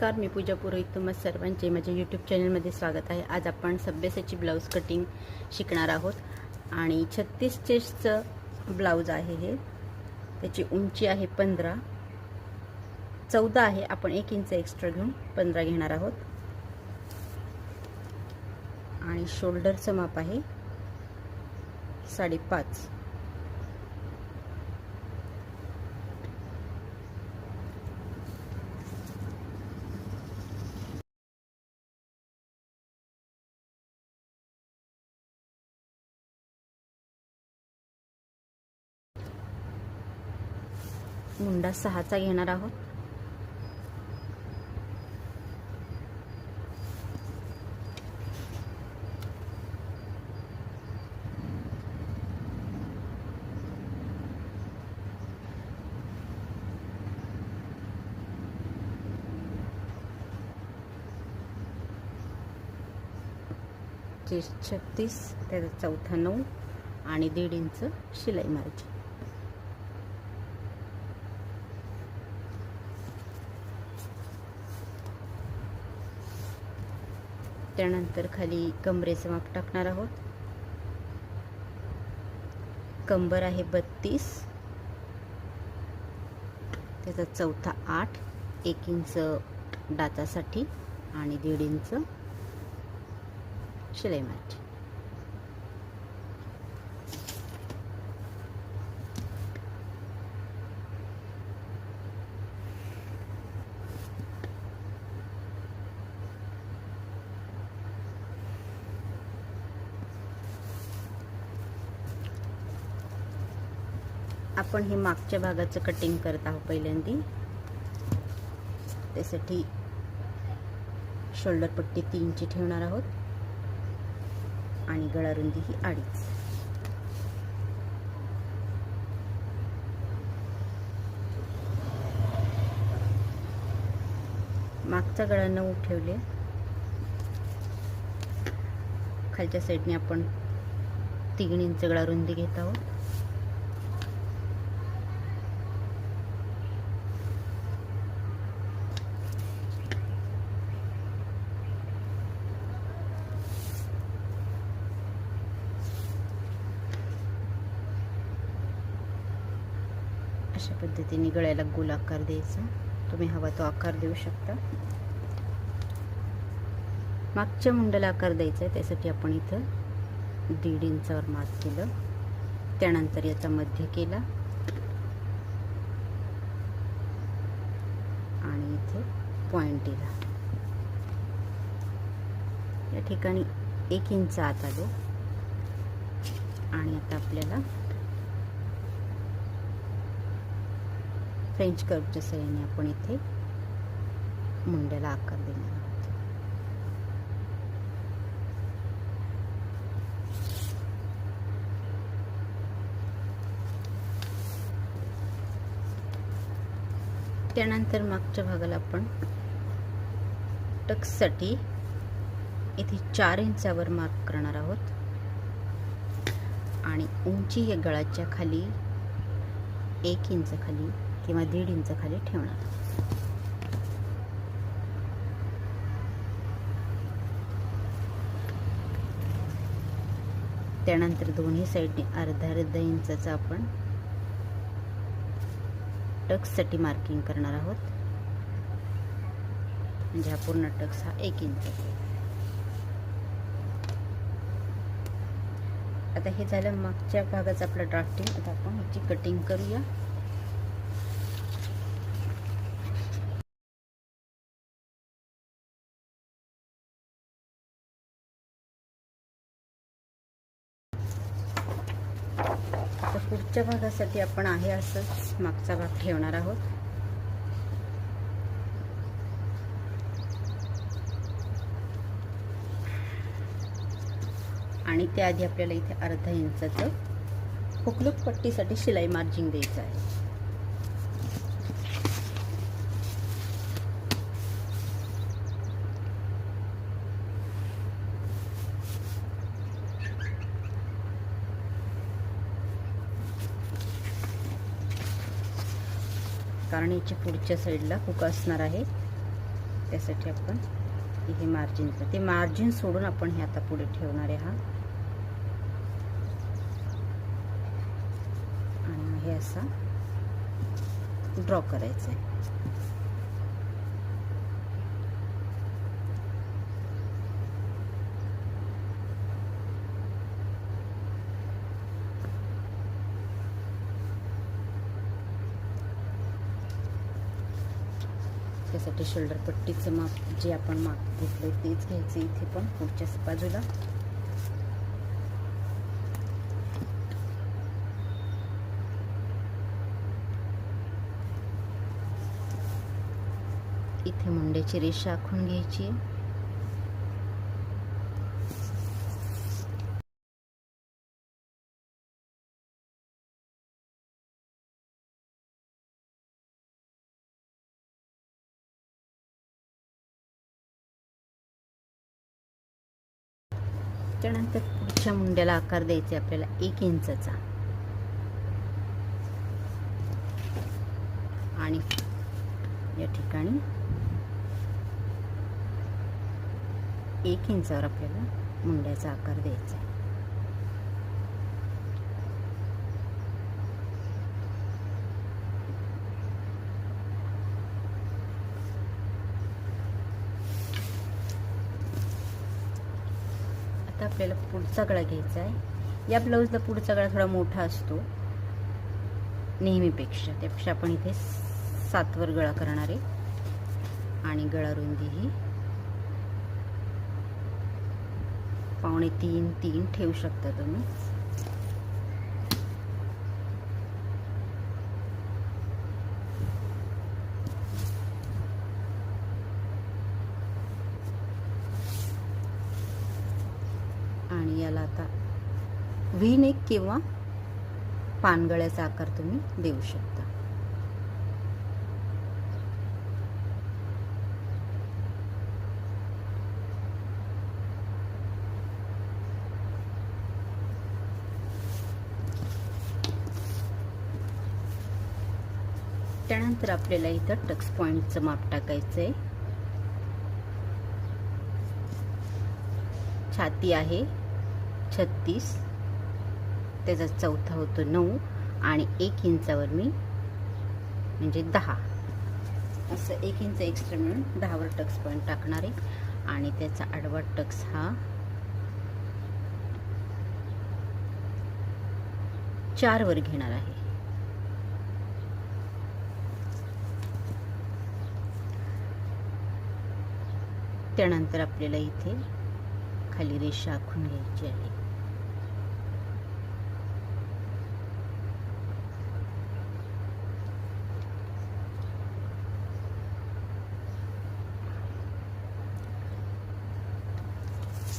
नमस्कार, मी पूजा पुरोहित. तुम्हा सर्वांचे माझ्या यूट्यूब चॅनलमध्ये स्वागत आहे. आज आपण सभ्यसाची ब्लाऊज कटिंग शिकणार आहोत आणि 36 चेस्टचं ब्लाऊज आहे हे. त्याची उंची आहे 15, 14 आहे. आपण 1 इंच एक्स्ट्रा घेऊन 15 घेणार आहोत आणि शोल्डरचं माप आहे 5.5. मुंडा 6चा घेणार आहोत. चेस्ट 36, त्याचा चौथा 9 आणि 1.5 इंच शिलाई मारायची. त्यानंतर खाली कंबरेचं माप टाकणार आहोत. कंबर आहे 32, त्याचा चौथा 8, 1 इंच डाचासाठी आणि 1.5 इंच शिलाई मारायची. आपण हे मागच्या भागाचं कटिंग करत आहोत पहिल्यांदा. त्यासाठी शोल्डर पट्टी 3 ची ठेवणार आहोत आणि गळा रुंदी ही 2.5. मागचा गळा 9 ठेवले. खालच्या साईडने आपण 3 इंच गळा रुंदी घेत आहोत. अशा पद्धतीने गळ्याला गोल आकार द्यायचा. तुम्ही हवा तो आकार देऊ शकता. मागच्या मुंड्याला आकार द्यायचा आहे, त्यासाठी आपण इथं 1.5 इंचावर मार्क केलं. त्यानंतर याचा मध्य केला आणि इथे पॉइंट दिला. या ठिकाणी 1 इंच आत आलो आणि आता आपल्याला फ्रेंच कर्वच्या सहाय्याने आपण इथे मुंड्याला आकार देणार आहोत. त्यानंतर मागच्या भागाला आपण टक्ससाठी इथे 4 इंचावर मार्क करणार आहोत आणि उंची या गळाच्या खाली 1 इंच खाली किंवा 1.5 इंच खाली ठेवणार. त्यानंतर दोन्ही साईडने अर्धा इंचाचा आपण टक्ससाठी मार्किंग करणार आहोत. म्हणजे हा पूर्ण टक्स हा 1 इंच. आता हे झालं मागच्या भागाचं आपलं ड्राफ्टिंग. आता आपण ह्याची कटिंग करूया. आता पुढच्या भागासाठी आपण आहे असंच मागचा भाग ठेवणार आहोत. आणि त्याआधी आपल्याला इथे अर्धा इंचाचं हुकलूक पट्टीसाठी शिलाई मार्जिंग द्यायचं आहे. कारण याच्या पुढच्या साईडला हुक असणार आहे. त्यासाठी आपण हे मार्जिनचं, ते मार्जिन सोडून आपण हे आता पुढे ठेवणार आहे हा, आणि हे असा ड्रॉ करायचं आहे. त्यासाठी शोल्डर पट्टीचं माप जे आपण माप घेतलं तेच घ्यायचं इथे पण पुढच्या बाजूला. इथे मुंड्याची रेषा आखून घ्यायची. त्यानंतर पुढच्या मुंड्याला आकार द्यायचा आपल्याला 1 इंचाचा, आणि या ठिकाणी 1 इंचावर आपल्याला मुंड्याचा आकार द्यायचा आहे. आता आपल्याला पुढचा गळा घ्यायचा आहे. या ब्लाऊजला पुढचा गळा थोडा मोठा असतो नेहमीपेक्षा, त्यापेक्षा आपण इथे 7 वर गळा करणार आहे, आणि गळा रुंदी ही 2.25-3 ठेवू शकता तुम्ही. आणि याला आता व्ही नेक किंवा पानगळ्याचा आकार तुम्ही देऊ शकता. त्यानंतर आपल्याला इथं टक्स पॉइंटचं माप टाकायचं आहे. छाती आहे 36, त्याचा चौथा होतो 9, आणि 1 इंचावर मी म्हणजे 10 असं 1 इंच एक्स्ट्रा मिळून 10 वर टक्स पॉइंट टाकणार आहे. आणि त्याचा आडवा टक्स हा 4 वर घेणार आहे. त्यानंतर आपल्याला इथे खाली रेषा आखून घ्यायची आहे.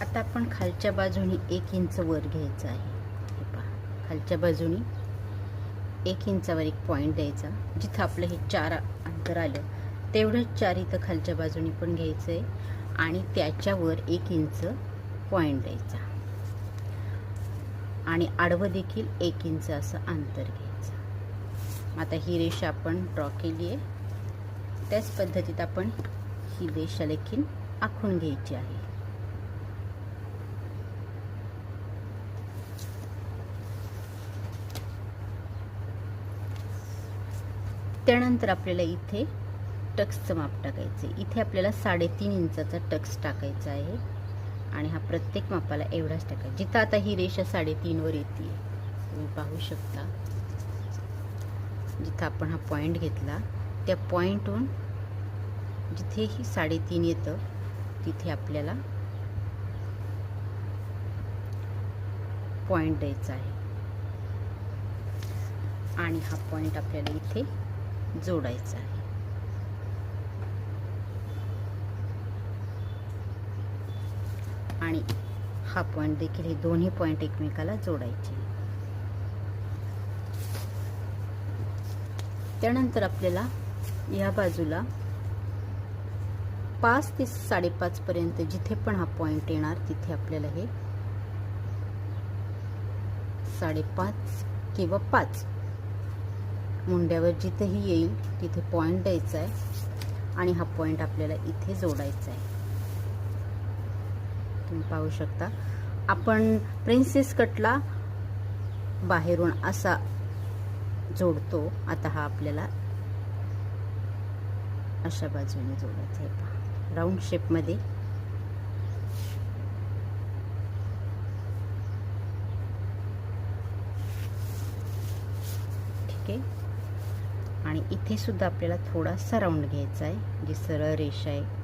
आता आपण खालच्या बाजूनी 1 इंच वर घ्यायचं आहे. हे पहा, खालच्या बाजूनी 1 इंचावर एक पॉइंट द्यायचा. जिथं आपलं हे 4 अंतर आलं तेवढंच 4 इथं खालच्या बाजूनी पण घ्यायचं आहे, आणि त्याच्यावर 1 इंच पॉइंट द्यायचा, आणि आडवं देखील 1 इंच असं अंतर घ्यायचं. आता ही रेषा आपण ड्रॉ केली आहे, त्याच पद्धतीत आपण ही रेषा देखील आखून घ्यायची आहे. त्यानंतर आपल्याला इथे टक्सचं माप टाकायचं आहे. इथे आपल्याला 3.5 इंचाचा टक्स टाकायचा आहे, आणि हा प्रत्येक मापाला एवढाच टाकायचा. जिथं आता ही रेषा 3.5 वर येते तुम्ही पाहू शकता, जिथं आपण हा पॉइंट घेतला त्या पॉइंटहून जिथे ही 3.5 येतं तिथे आपल्याला पॉइंट द्यायचा आहे, आणि हा पॉइंट आपल्याला इथे जोडायचा आहे. आणि हा पॉइंट देखील, हे दोन्ही पॉइंट एकमेकाला जोडायचे. त्यानंतर आपल्याला या बाजूला 5 ते 5.5 पर्यंत जिथे पण हा पॉइंट येणार तिथे आपल्याला हे 5.5 किंवा 5 मुंड्यावर जिथेही येईल तिथे पॉइंट द्यायचा आहे, आणि हा पॉइंट आपल्याला इथे जोडायचा आहे. तुम्ही पाहू शकता आपण प्रिन्सेस कटला बाहेरून असा जोडतो. आता हा आपल्याला अशा बाजूने जोडायचा आहे राऊंड शेपमध्ये. ठीक आहे. आणि इथे सुद्धा आपल्याला थोडासा राऊंड घ्यायचा आहे, जी सरळ रेषा आहे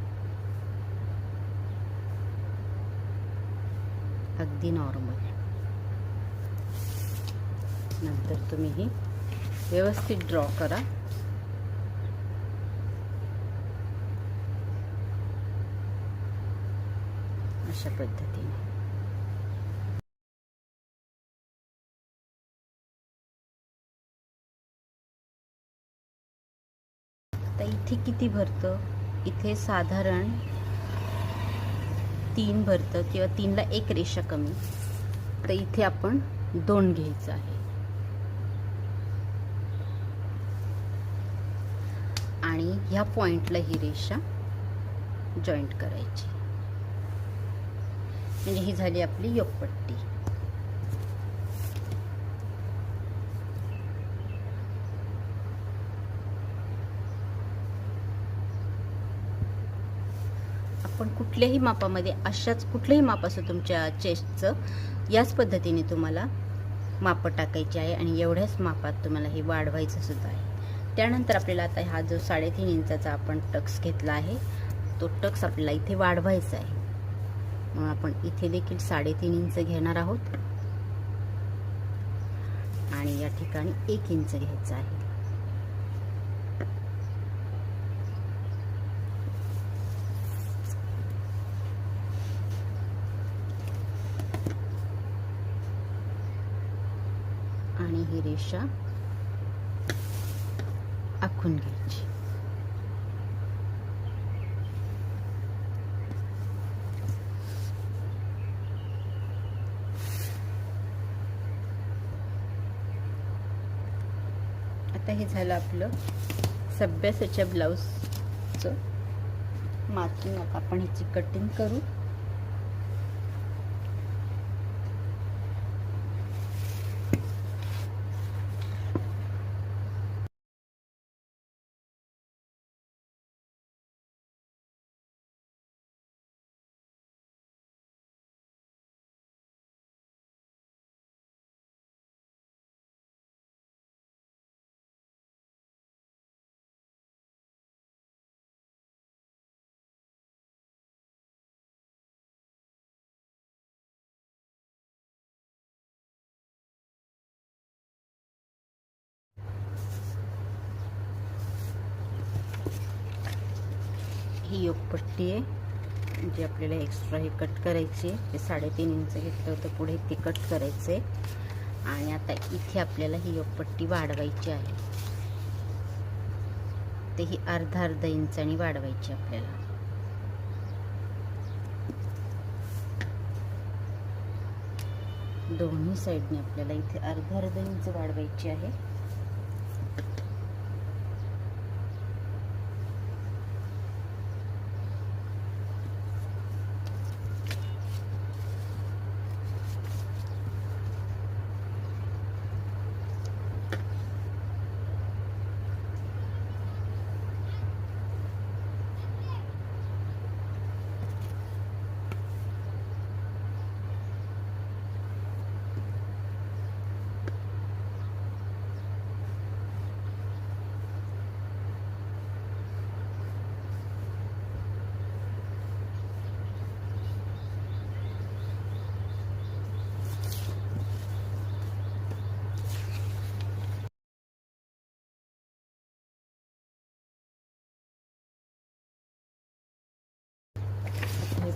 अगदी नॉर्मल. नंतर तुम्ही ही व्यवस्थित ड्रॉ करा. अशा पद्धतीने. आता इथे किती भरतं? इथे साधारण 3 भरतं किंवा 3ला 1 रेषा कमी. तर इथे आपण 2 घ्यायचं आहे आणि ह्या पॉइंटला ही रेषा जॉईंट करायची. म्हणजे ही झाली आपली योगपट्टी. आपण कुठल्याही मापामध्ये अशाच कुठलंही माप असो तुमच्या चेस्टचं, याच पद्धतीने तुम्हाला माप टाकायची आहे आणि एवढ्याच मापात तुम्हाला हे वाढवायचं सुद्धा आहे. त्यानंतर आपल्याला आता हा जो 3.5 इंचाचा आपण टक्स घेतला आहे तो टक्स आपल्याला इथे वाढवायचा आहे. म्हणून आपण इथे देखील 3.5 इंच घेणार आहोत आणि या ठिकाणी 1 इंच घ्यायचं आहे. आणि ही रेषा आखून घ्यायची. आता हे झालं आपलं सभ्यासाच्या ब्लाऊजचं मार्किंग. आता आपण ह्याची कटिंग करू. ही योगपट्टी आहे जी आपल्याला एक्स्ट्रा हे कट करायची आहे. ते 3.5 इंच घेतलं होतं पुढे ते कट करायचे. आणि आता इथे आपल्याला ही योगपट्टी वाढवायची आहे. ते ही अर्धा इंचाने वाढवायची आपल्याला. दोन्ही साईडने आपल्याला इथे अर्धा इंच वाढवायची आहे.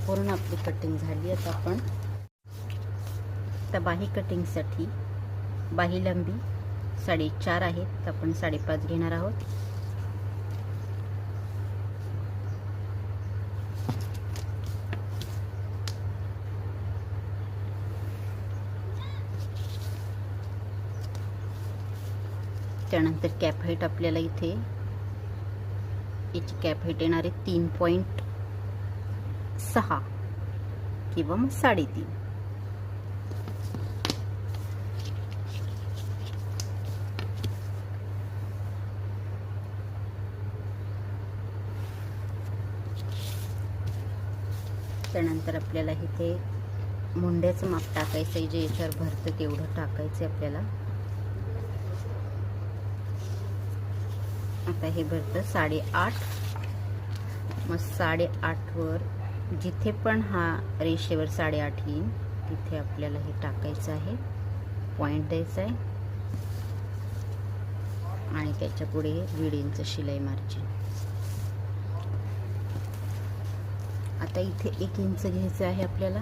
पूर्ण आपली कटिंग झाली. आता आपण बाही कटिंगसाठी बाही लांबी 4.5 आहे, तर आपण 5.5 घेणार आहोत. त्यानंतर कॅप हाईट आपल्याला इथे याची कॅप हाईट येणार आहे 3.6 किंवा मग 3.5. त्यानंतर आपल्याला इथे मुंड्याचं माप टाकायचं आहे, जे याच्यावर भरतं तेवढं टाकायचं आहे आपल्याला. आता हे भरतं 8.5. मग 8.5 वर जिथे पण हा रेषेवर 8.5 येईल तिथे आपल्याला हे टाकायचं आहे, पॉइंट द्यायचा आहे आणि त्याच्या पुढे 1.5 इंच शिलाई मार्जिन. आता इथे 1 इंच घ्यायचं आहे आपल्याला.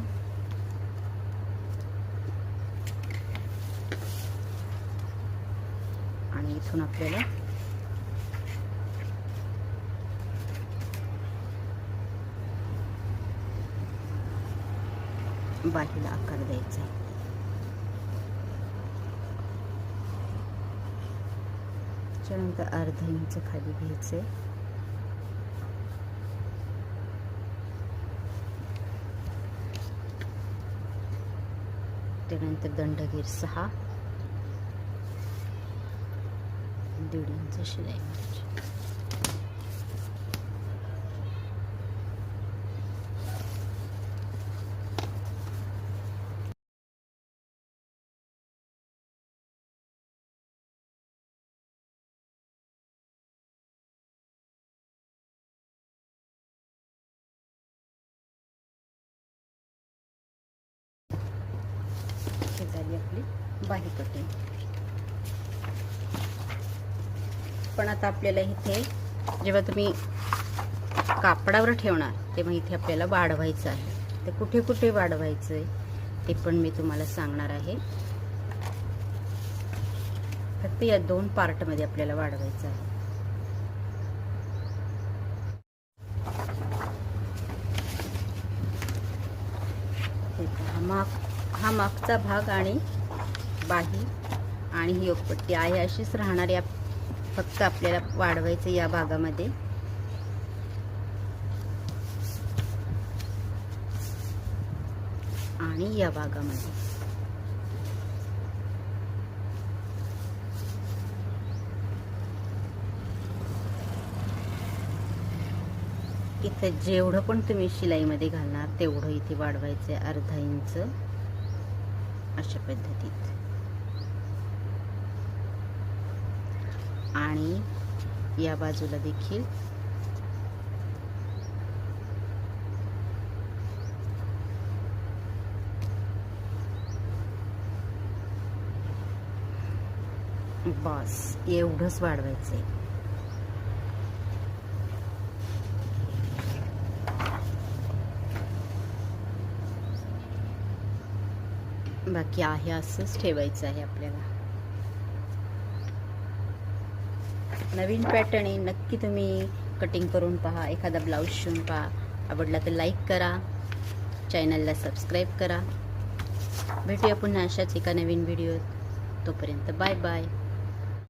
आणि इथून आपल्याला बाहीला आकार द्यायचा आहे. त्यानंतर 1/2 इंच खाली घ्यायचे. त्यानंतर दंडगीर 6, 1.5 इंच शिलाई मारायची. झाली आपली बाही कटिंग. पण आता आपल्याला इथे जेव्हा तुम्ही कापडावर ठेवणार तेव्हा इथे आपल्याला वाढवायचं आहे. ते कुठे कुठे वाढवायचं आहे ते पण मी तुम्हाला सांगणार आहे. फक्त या 2 पार्टमध्ये आपल्याला वाढवायचं आहे. हा मागचा भाग आणि बाही आणि ही योगपट्टी आहे अशीच राहणार. या फक्त आपल्याला वाढवायचं या भागामध्ये. आणि या भागामध्ये इथे जेवढं पण तुम्ही शिलाईमध्ये घालणार तेवढं इथे वाढवायचं आहे, 1/2 इंच अशा पद्धतीत. आणि या बाजूला देखील बस एवढंच वाढवायचं आहे. बाकी आहे असंच ठेवायचं आहे आपल्याला. नवीन पॅटर्न आहे, नक्की तुम्ही कटिंग करून पहा, एखादा ब्लाऊज शिवून पहा. आवडला तर लाईक करा, चॅनलला सबस्क्राईब करा. भेटूया पुन्हा अशाच एका नवीन व्हिडिओत. तोपर्यंत बाय बाय.